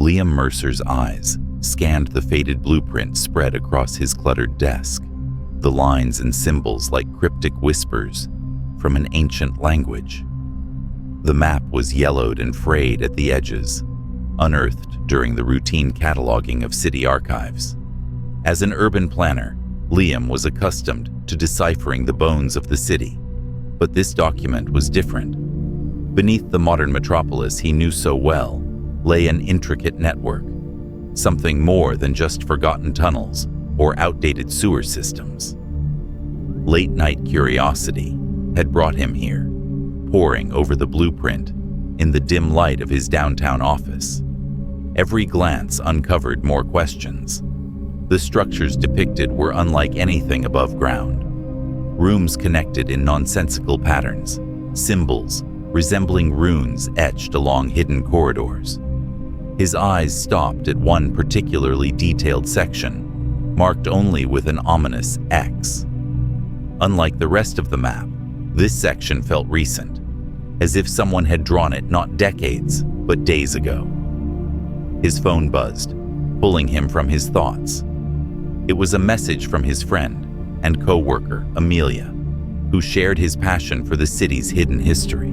Liam Mercer's eyes scanned the faded blueprint spread across his cluttered desk, the lines and symbols like cryptic whispers from an ancient language. The map was yellowed and frayed at the edges, unearthed during the routine cataloging of city archives. As an urban planner, Liam was accustomed to deciphering the bones of the city, but this document was different. Beneath the modern metropolis he knew so well lay an intricate network, something more than just forgotten tunnels or outdated sewer systems. Late-night curiosity had brought him here, poring over the blueprint in the dim light of his downtown office. Every glance uncovered more questions. The structures depicted were unlike anything above ground. Rooms connected in nonsensical patterns, symbols resembling runes etched along hidden corridors. His eyes stopped at one particularly detailed section, marked only with an ominous X. Unlike the rest of the map, this section felt recent, as if someone had drawn it not decades, but days ago. His phone buzzed, pulling him from his thoughts. It was a message from his friend and co-worker, Amelia, who shared his passion for the city's hidden history.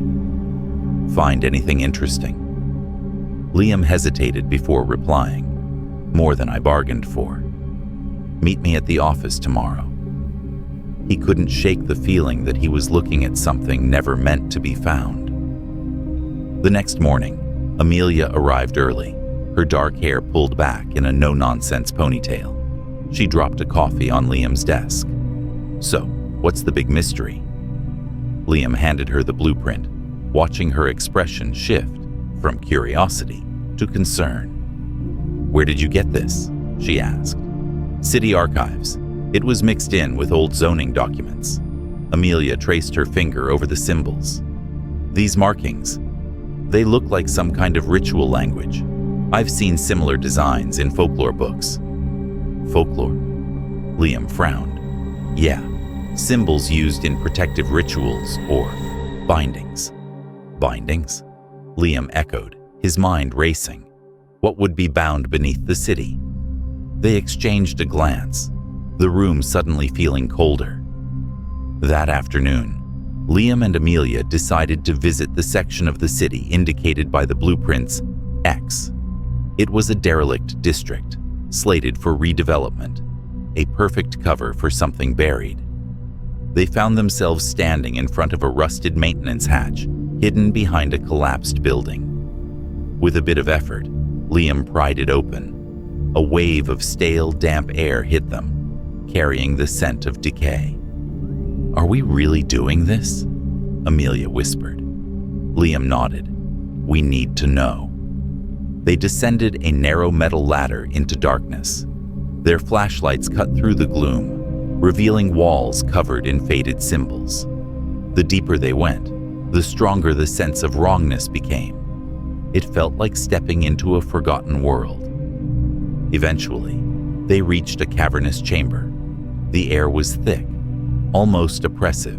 "Find anything interesting?" Liam hesitated before replying. "More than I bargained for. Meet me at the office tomorrow." He couldn't shake the feeling that he was looking at something never meant to be found. The next morning, Amelia arrived early, her dark hair pulled back in a no-nonsense ponytail. She dropped a coffee on Liam's desk. "So, what's the big mystery?" Liam handed her the blueprint, watching her expression shift from curiosity to concern. "Where did you get this?" she asked. "City archives. It was mixed in with old zoning documents." Amelia traced her finger over the symbols. "These markings, they look like some kind of ritual language. I've seen similar designs in folklore books." "Folklore?" Liam frowned. "Yeah, symbols used in protective rituals or bindings." "Bindings?" Liam echoed, his mind racing. What would be bound beneath the city? They exchanged a glance, the room suddenly feeling colder. That afternoon, Liam and Amelia decided to visit the section of the city indicated by the blueprint's X. It was a derelict district, slated for redevelopment, a perfect cover for something buried. They found themselves standing in front of a rusted maintenance hatch, hidden behind a collapsed building. With a bit of effort, Liam pried it open. A wave of stale, damp air hit them, carrying the scent of decay. "Are we really doing this?" Amelia whispered. Liam nodded. "We need to know." They descended a narrow metal ladder into darkness. Their flashlights cut through the gloom, revealing walls covered in faded symbols. The deeper they went, the stronger the sense of wrongness became. It felt like stepping into a forgotten world. Eventually, they reached a cavernous chamber. The air was thick, almost oppressive.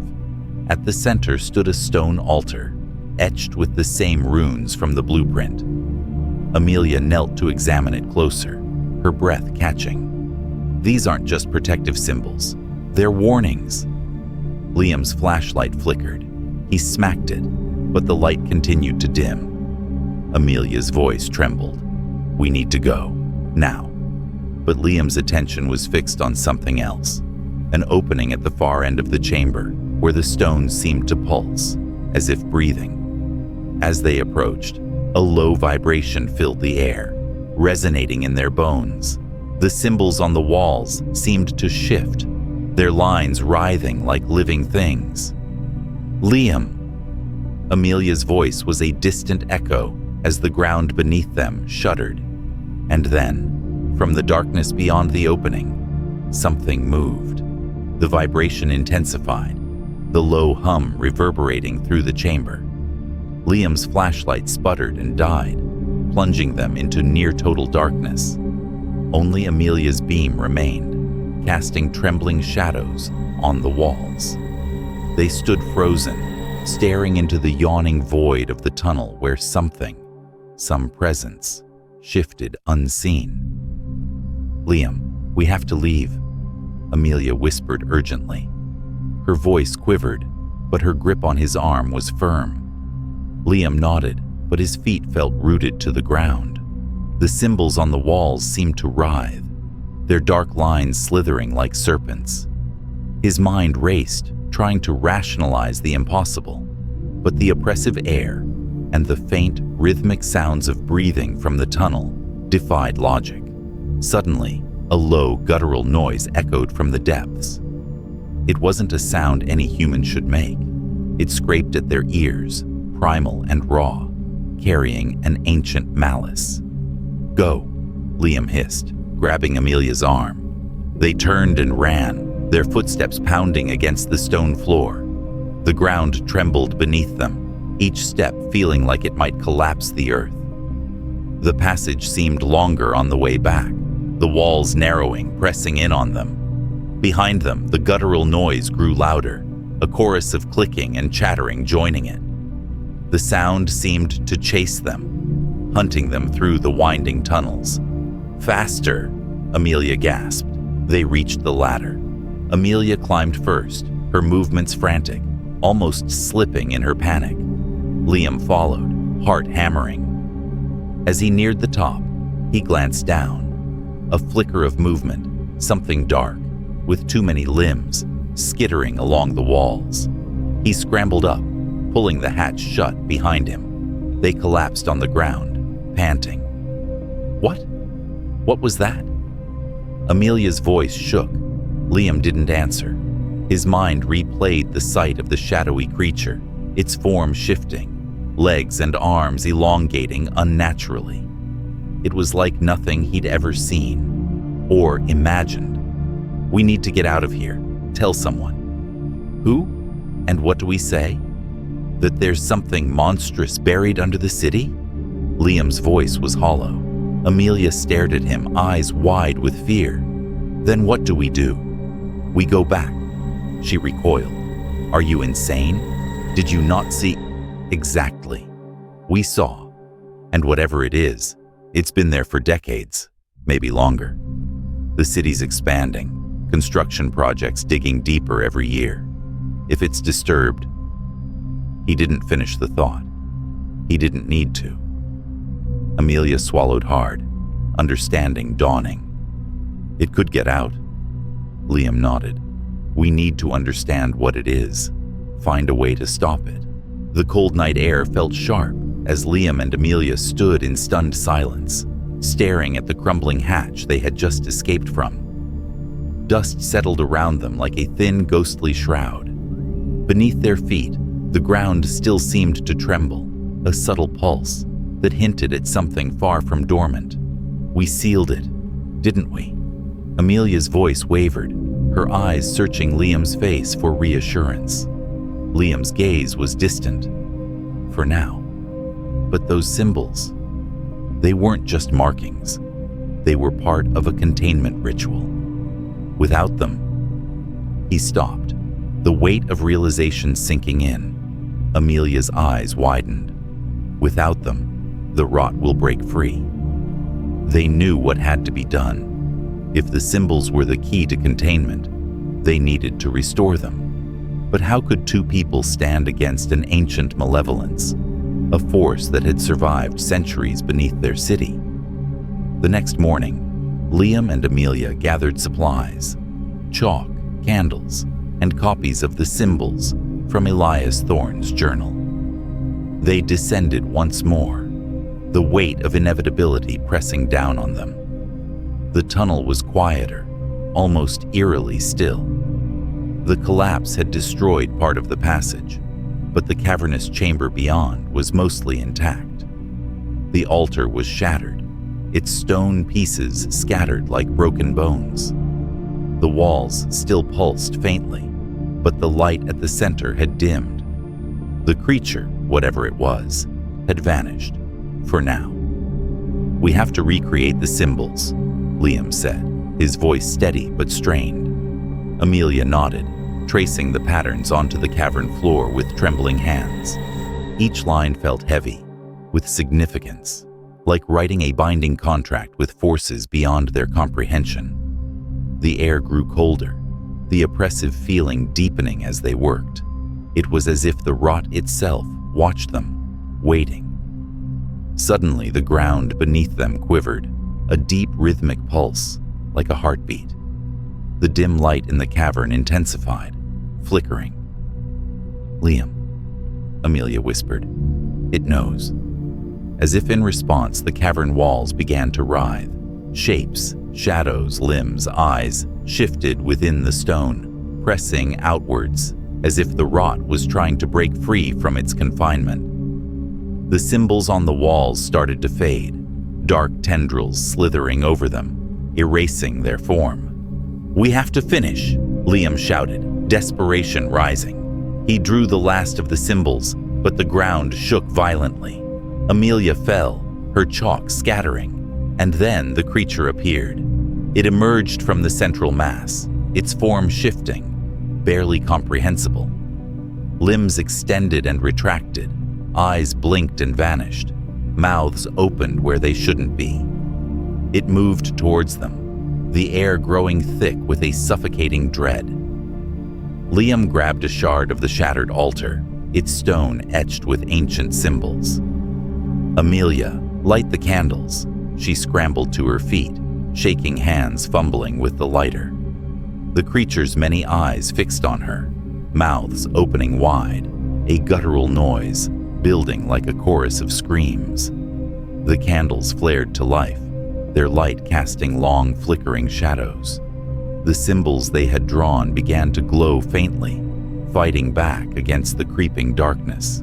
At the center stood a stone altar, etched with the same runes from the blueprint. Amelia knelt to examine it closer, her breath catching. "These aren't just protective symbols, they're warnings." Liam's flashlight flickered. He smacked it, but the light continued to dim. Amelia's voice trembled. "We need to go, now." But Liam's attention was fixed on something else, an opening at the far end of the chamber where the stones seemed to pulse, as if breathing. As they approached, a low vibration filled the air, resonating in their bones. The symbols on the walls seemed to shift, their lines writhing like living things. "Liam!" Amelia's voice was a distant echo as the ground beneath them shuddered. And then, from the darkness beyond the opening, something moved. The vibration intensified, the low hum reverberating through the chamber. Liam's flashlight sputtered and died, plunging them into near-total darkness. Only Amelia's beam remained, casting trembling shadows on the walls. They stood frozen, staring into the yawning void of the tunnel where something, some presence, shifted unseen. "Liam, we have to leave," Amelia whispered urgently. Her voice quivered, but her grip on his arm was firm. Liam nodded, but his feet felt rooted to the ground. The symbols on the walls seemed to writhe, their dark lines slithering like serpents. His mind raced, trying to rationalize the impossible, but the oppressive air and the faint, rhythmic sounds of breathing from the tunnel defied logic. Suddenly, a low, guttural noise echoed from the depths. It wasn't a sound any human should make. It scraped at their ears, primal and raw, carrying an ancient malice. "Go," Liam hissed, grabbing Amelia's arm. They turned and ran, their footsteps pounding against the stone floor. The ground trembled beneath them, each step feeling like it might collapse the earth. The passage seemed longer on the way back, the walls narrowing, pressing in on them. Behind them, the guttural noise grew louder, a chorus of clicking and chattering joining it. The sound seemed to chase them, hunting them through the winding tunnels. "Faster!" Amelia gasped. They reached the ladder. Amelia climbed first, her movements frantic, almost slipping in her panic. Liam followed, heart hammering. As he neared the top, he glanced down. A flicker of movement, something dark, with too many limbs, skittering along the walls. He scrambled up, pulling the hatch shut behind him. They collapsed on the ground, panting. "What? What was that?" Amelia's voice shook. Liam didn't answer. His mind replayed the sight of the shadowy creature, its form shifting, legs and arms elongating unnaturally. It was like nothing he'd ever seen or imagined. "We need to get out of here. Tell someone." "Who? And what do we say? That there's something monstrous buried under the city?" Liam's voice was hollow. Amelia stared at him, eyes wide with fear. "Then what do? "We go back." She recoiled. "Are you insane? Did you not see?" "Exactly. We saw. And whatever it is, it's been there for decades, maybe longer. The city's expanding, construction projects digging deeper every year. If it's disturbed..." He didn't finish the thought. He didn't need to. Amelia swallowed hard, understanding dawning. "It could get out." Liam nodded. "We need to understand what it is, find a way to stop it." The cold night air felt sharp as Liam and Amelia stood in stunned silence, staring at the crumbling hatch they had just escaped from. Dust settled around them like a thin, ghostly shroud. Beneath their feet, the ground still seemed to tremble, a subtle pulse that hinted at something far from dormant. "We sealed it, didn't we?" Amelia's voice wavered, her eyes searching Liam's face for reassurance. Liam's gaze was distant. For now. But those symbols, they weren't just markings. They were part of a containment ritual. Without them, he stopped, the weight of realization sinking in. Amelia's eyes widened. Without them, the rot will break free. They knew what had to be done. If the symbols were the key to containment, they needed to restore them. But how could two people stand against an ancient malevolence, a force that had survived centuries beneath their city? The next morning, Liam and Amelia gathered supplies, chalk, candles, and copies of the symbols from Elias Thorne's journal. They descended once more, the weight of inevitability pressing down on them. The tunnel was quieter, almost eerily still. The collapse had destroyed part of the passage, but the cavernous chamber beyond was mostly intact. The altar was shattered, its stone pieces scattered like broken bones. The walls still pulsed faintly, but the light at the center had dimmed. The creature, whatever it was, had vanished, for now. "We have to recreate the symbols," Liam said, his voice steady but strained. Amelia nodded, tracing the patterns onto the cavern floor with trembling hands. Each line felt heavy, with significance. like writing a binding contract with forces beyond their comprehension. The air grew colder, the oppressive feeling deepening as they worked. It was as if the rot itself watched them, waiting. Suddenly, the ground beneath them quivered, a deep rhythmic pulse, like a heartbeat. The dim light in the cavern intensified, flickering. "Liam," Amelia whispered. "It knows." As if in response, the cavern walls began to writhe. Shapes, shadows, limbs, eyes shifted within the stone, pressing outwards, as if the rot was trying to break free from its confinement. The symbols on the walls started to fade, dark tendrils slithering over them, erasing their form. "We have to finish," Liam shouted, desperation rising. He drew the last of the symbols, but the ground shook violently. Amelia fell, her chalk scattering, and then the creature appeared. It emerged from the central mass, its form shifting, barely comprehensible. Limbs extended and retracted, eyes blinked and vanished, mouths opened where they shouldn't be. It moved towards them, the air growing thick with a suffocating dread. Liam grabbed a shard of the shattered altar, its stone etched with ancient symbols. "Amelia, light the candles." She scrambled to her feet, shaking hands, fumbling with the lighter. The creature's many eyes fixed on her, mouths opening wide, a guttural noise building like a chorus of screams. The candles flared to life, their light casting long, flickering shadows. The symbols they had drawn began to glow faintly, fighting back against the creeping darkness.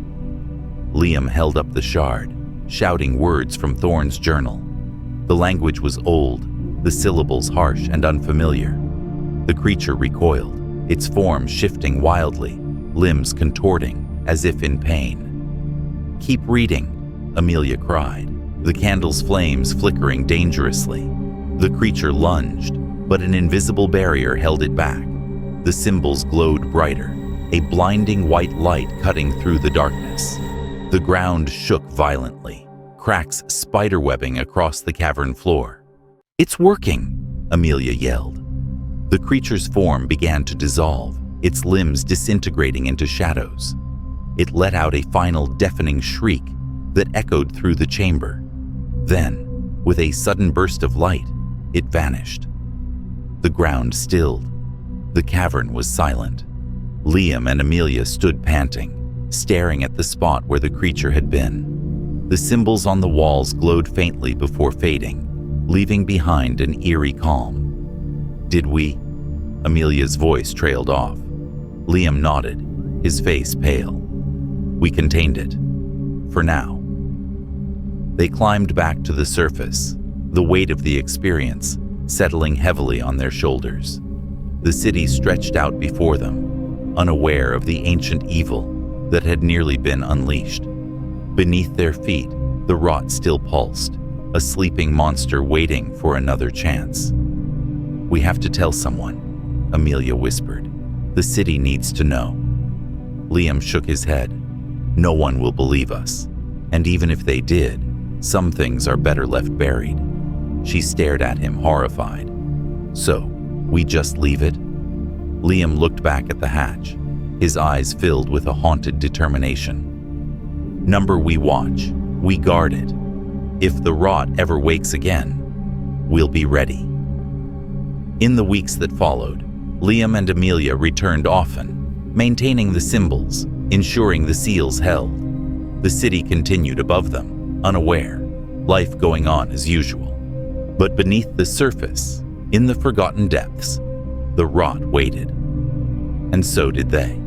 Liam held up the shard, shouting words from Thorne's journal. The language was old, the syllables harsh and unfamiliar. The creature recoiled, its form shifting wildly, limbs contorting as if in pain. "Keep reading," Amelia cried, the candle's flames flickering dangerously. The creature lunged, but an invisible barrier held it back. The symbols glowed brighter, a blinding white light cutting through the darkness. The ground shook violently, cracks spiderwebbing across the cavern floor. "It's working," Amelia yelled. The creature's form began to dissolve, its limbs disintegrating into shadows. It let out a final deafening shriek that echoed through the chamber. Then, with a sudden burst of light, it vanished. The ground stilled. The cavern was silent. Liam and Amelia stood panting, staring at the spot where the creature had been. The symbols on the walls glowed faintly before fading, leaving behind an eerie calm. "Did we?" Amelia's voice trailed off. Liam nodded, his face pale. "We contained it. For now." They climbed back to the surface, the weight of the experience settling heavily on their shoulders. The city stretched out before them, unaware of the ancient evil that had nearly been unleashed. Beneath their feet, the rot still pulsed, a sleeping monster waiting for another chance. "We have to tell someone," Amelia whispered. "The city needs to know." Liam shook his head. "No one will believe us. And even if they did, some things are better left buried." She stared at him, horrified. "So, we just leave it?" Liam looked back at the hatch, his eyes filled with a haunted determination. "Number we watch, we guard it. If the rot ever wakes again, we'll be ready." In the weeks that followed, Liam and Amelia returned often, maintaining the symbols, ensuring the seals held. The city continued above them, unaware, life going on as usual. But beneath the surface, in the forgotten depths, the rot waited. And so did they.